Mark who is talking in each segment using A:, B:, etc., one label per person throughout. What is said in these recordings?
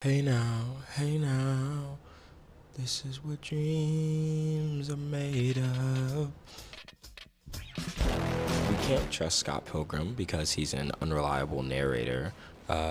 A: Hey now, this is what dreams are made of. We can't trust Scott Pilgrim because he's an unreliable narrator.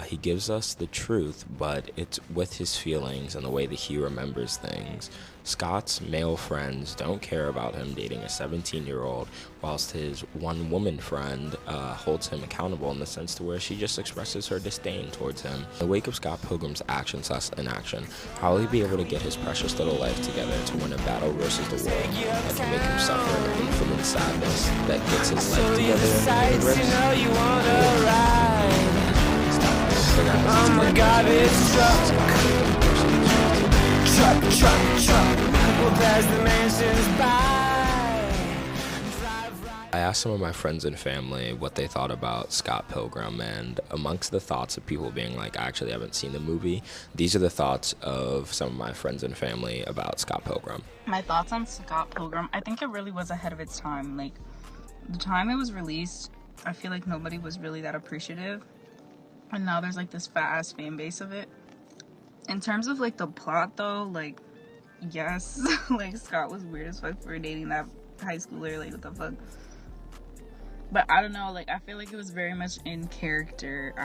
A: He gives us the truth, but it's with his feelings and the way that he remembers things. Scott's male friends don't care about him dating a 17-year-old, whilst his one-woman friend holds him accountable in the sense to where she just expresses her disdain towards him. In the wake of Scott Pilgrim's actions thus in action, how will he be able to get his precious little life together to win a battle versus the world that can make him suffer an infinite sadness that gets his life together and
B: I'm a garbage truck. We'll pass the mansions by.
A: I asked some of my friends and family what they thought about Scott Pilgrim, and amongst the thoughts of people being like, I actually haven't seen the movie, these are the thoughts of some of my friends and family about Scott Pilgrim.
C: My thoughts on Scott Pilgrim, I think it really was ahead of its time. Like, the time it was released, I feel like nobody was really that appreciative. And now there's like this fat ass fan base of it. In terms of like the plot though, like, yes, like Scott was weird as fuck for dating that high schooler, like what the fuck. But I don't know, like I feel like it was very much in character.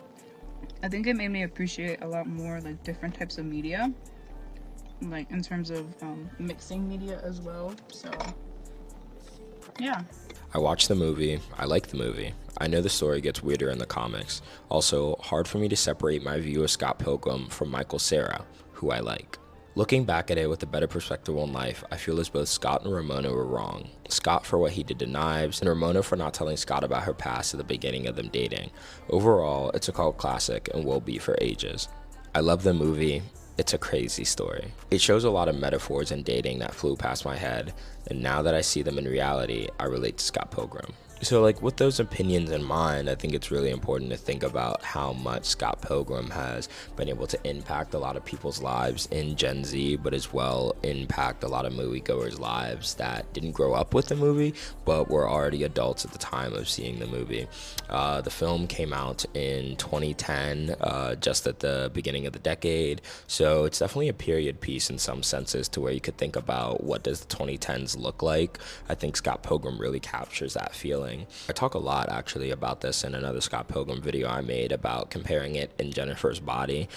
C: I think it made me appreciate a lot more like different types of media, like in terms of mixing media as well. So yeah.
A: I watched the movie. I like the movie. I know the story gets weirder in the comics. Also, hard for me to separate my view of Scott Pilgrim from Michael Cera, who I like. Looking back at it with a better perspective on life, I feel as both Scott and Ramona were wrong. Scott for what he did to Knives, and Ramona for not telling Scott about her past at the beginning of them dating. Overall, it's a cult classic and will be for ages. I love the movie. It's a crazy story. It shows a lot of metaphors in dating that flew past my head, and now that I see them in reality, I relate to Scott Pilgrim. So like with those opinions in mind, I think it's really important to think about how much Scott Pilgrim has been able to impact a lot of people's lives in Gen Z, but as well impact a lot of moviegoers' lives that didn't grow up with the movie, but were already adults at the time of seeing the movie. The film came out in 2010, just at the beginning of the decade, so it's definitely a period piece in some senses to where you could think about what does the 2010s look like. I think Scott Pilgrim really captures that feeling. I talk a lot actually about this in another Scott Pilgrim video I made about comparing it in Jennifer's Body.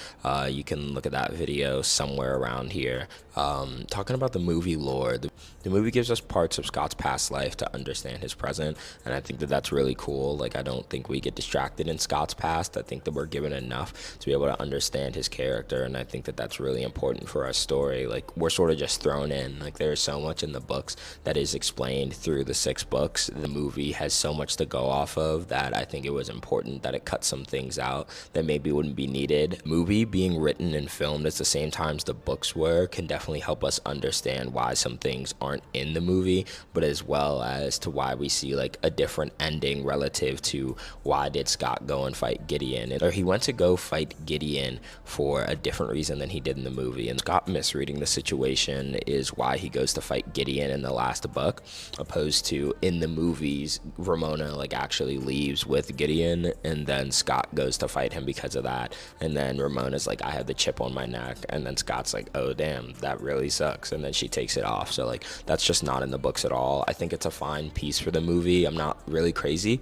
A: You can look at that video somewhere around here. Talking about the movie lore. The movie gives us parts of Scott's past life to understand his present, and I think that that's really cool. Like, I don't think we get distracted in Scott's past. I think that we're given enough to be able to understand his character, and I think that that's really important for our story. Like, we're sort of just thrown in. Like, there's so much in the books that is explained through the 6 books. The movie has so much to go off of that I think it was important that it cut some things out that maybe wouldn't be needed. Movie being written and filmed at the same time as the books were can definitely help us understand why some things aren't in the movie, but as well as to why we see like a different ending relative to why did Scott go and fight Gideon, or he went to go fight Gideon for a different reason than he did in the movie, and Scott misreading the situation is why he goes to fight Gideon in the last book, opposed to in the movies Ramona like actually leaves with Gideon and then Scott goes to fight him because of that, and then Ramona's like, I have the chip on my neck, and then Scott's like, oh damn, that really sucks, and then she takes it off. So like that's just not in the books at all. I think it's a fine piece for the movie. I'm not really crazy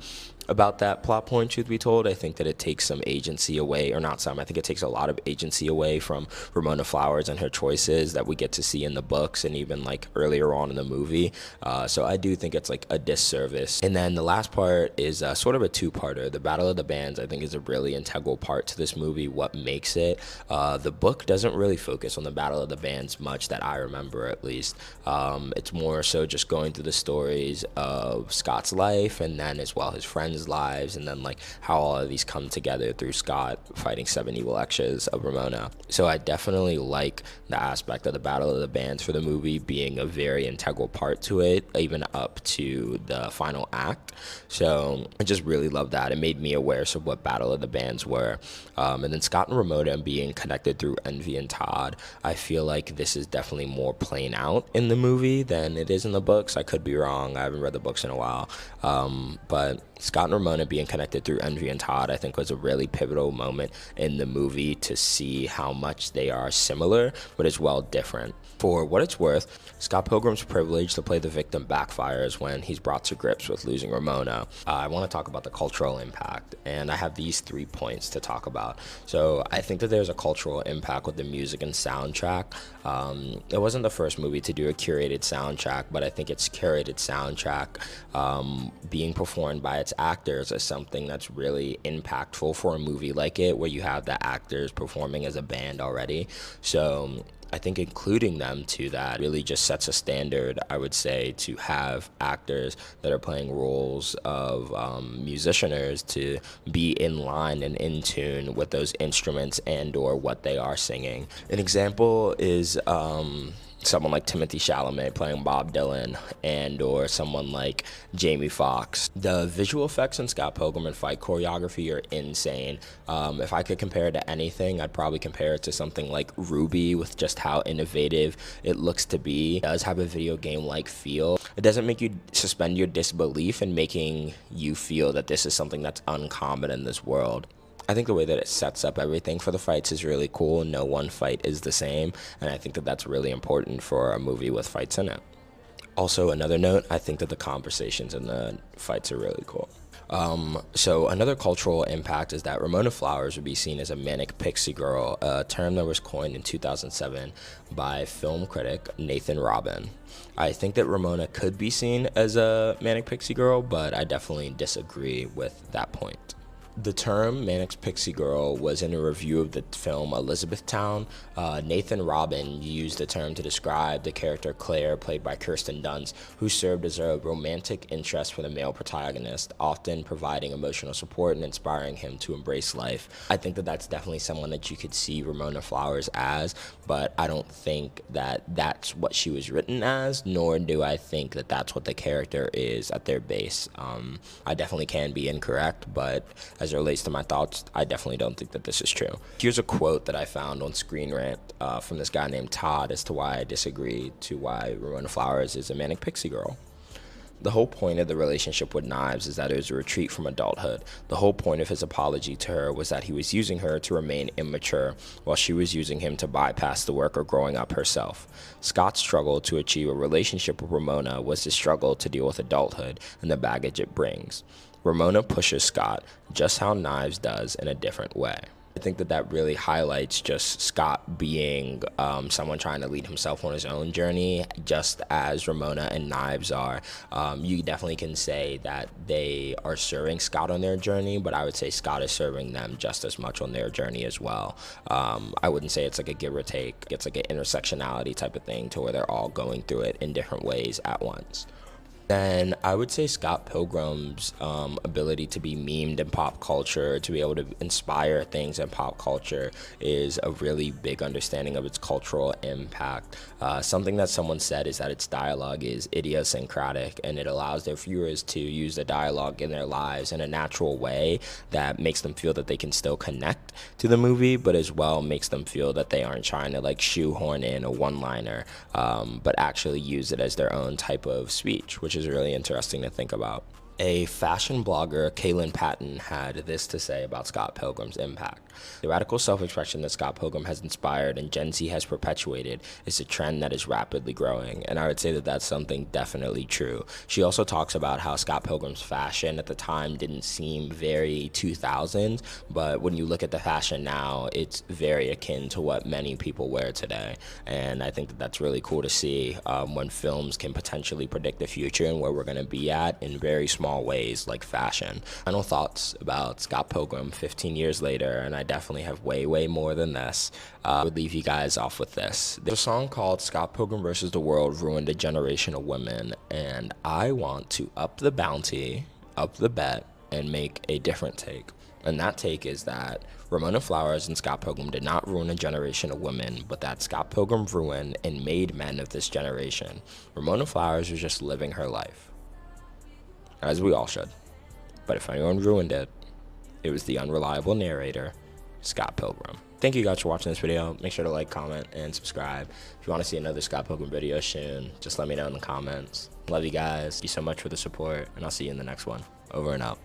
A: about that plot point, truth be told. I think that it takes some agency away, or not some, I think it takes a lot of agency away from Ramona Flowers and her choices that we get to see in the books and even like earlier on in the movie. So I do think it's like a disservice. And then the last part is sort of a two-parter. The Battle of the Bands, I think, is a really integral part to this movie, what makes it. The book doesn't really focus on the Battle of the Bands much that I remember, at least. It's more so just going through the stories of Scott's life and then as well his friends' lives, and then like how all of these come together through Scott fighting 7 evil exes of Ramona. So I definitely like the aspect of the Battle of the Bands for the movie being a very integral part to it, even up to the final act. So I just really love that. It made me aware of what Battle of the Bands were. And then Scott and Ramona being connected through Envy and Todd, I feel like this is definitely more playing out in the movie than it is in the books. I could be wrong. I haven't read the books in a while. But Scott Scott and Ramona being connected through Envy and Todd, I think, was a really pivotal moment in the movie to see how much they are similar, but as well different. For what it's worth, Scott Pilgrim's privilege to play the victim backfires when he's brought to grips with losing Ramona. I want to talk about the cultural impact, and I have these 3 points to talk about. So I think that there's a cultural impact with the music and soundtrack. It wasn't the first movie to do a curated soundtrack, but I think its curated soundtrack being performed by its actors is something that's really impactful for a movie like it, where you have the actors performing as a band already. So I think including them to that really just sets a standard, I would say, to have actors that are playing roles of musicianers to be in line and in tune with those instruments and or what they are singing. An example is someone like Timothée Chalamet playing Bob Dylan, and or someone like Jamie Foxx. The visual effects in Scott Pilgrim and fight choreography are insane. If I could compare it to anything, I'd probably compare it to something like Ruby, with just how innovative it looks to be. It does have a video game-like feel. It doesn't make you suspend your disbelief in making you feel that this is something that's uncommon in this world. I think the way that it sets up everything for the fights is really cool. No one fight is the same, and I think that that's really important for a movie with fights in it. Also, another note, I think that the conversations in the fights are really cool. So another cultural impact is that Ramona Flowers would be seen as a manic pixie girl, a term that was coined in 2007 by film critic Nathan Robin. I think that Ramona could be seen as a manic pixie girl, but I definitely disagree with that point. The term Manic Pixie Girl was in a review of the film Elizabethtown. Nathan Robin used the term to describe the character Claire, played by Kirsten Dunst, who served as a romantic interest for the male protagonist, often providing emotional support and inspiring him to embrace life. I think that that's definitely someone that you could see Ramona Flowers as, but I don't think that that's what she was written as, nor do I think that that's what the character is at their base. I definitely can be incorrect, but as it relates to my thoughts, I definitely don't think that this is true. Here's a quote that I found on Screen Rant from this guy named Todd as to why I disagree to why Ramona Flowers is a manic pixie girl. The whole point of the relationship with Knives is that it was a retreat from adulthood. The whole point of his apology to her was that he was using her to remain immature, while she was using him to bypass the work of growing up herself. Scott's struggle to achieve a relationship with Ramona was his struggle to deal with adulthood and the baggage it brings. Ramona pushes Scott just how Knives does, in a different way. I think that that really highlights just Scott being someone trying to lead himself on his own journey, just as Ramona and Knives are. You definitely can say that they are serving Scott on their journey, but I would say Scott is serving them just as much on their journey as well. I wouldn't say it's like a give or take. It's like an intersectionality type of thing to where they're all going through it in different ways at once. Then I would say Scott Pilgrim's ability to be memed in pop culture, to be able to inspire things in pop culture, is a really big understanding of its cultural impact. Something that someone said is that its dialogue is idiosyncratic, and it allows their viewers to use the dialogue in their lives in a natural way that makes them feel that they can still connect to the movie, but as well makes them feel that they aren't trying to like shoehorn in a one-liner, but actually use it as their own type of speech, which is really interesting to think about. A fashion blogger, Kaylin Patton, had this to say about Scott Pilgrim's impact. The radical self-expression that Scott Pilgrim has inspired and Gen Z has perpetuated is a trend that is rapidly growing, and I would say that that's something definitely true. She also talks about how Scott Pilgrim's fashion at the time didn't seem very 2000s, but when you look at the fashion now, it's very akin to what many people wear today, and I think that that's really cool to see when films can potentially predict the future and where we're going to be at in very small ways like fashion. Final thoughts about Scott Pilgrim 15 years later, and I definitely have way more than this. I would leave you guys off with this. There's a song called Scott Pilgrim vs. the World Ruined a Generation of Women, and I want to up the bounty, up the bet, and make a different take. And that take is that Ramona Flowers and Scott Pilgrim did not ruin a generation of women, but that Scott Pilgrim ruined and made men of this generation. Ramona Flowers was just living her life, as we all should. But if anyone ruined it, it was the unreliable narrator, Scott Pilgrim. Thank you guys for watching this video. Make sure to like, comment, and subscribe. If you want to see another Scott Pilgrim video soon, just let me know in the comments. Love you guys. Thank you so much for the support, and I'll see you in the next one. Over and out.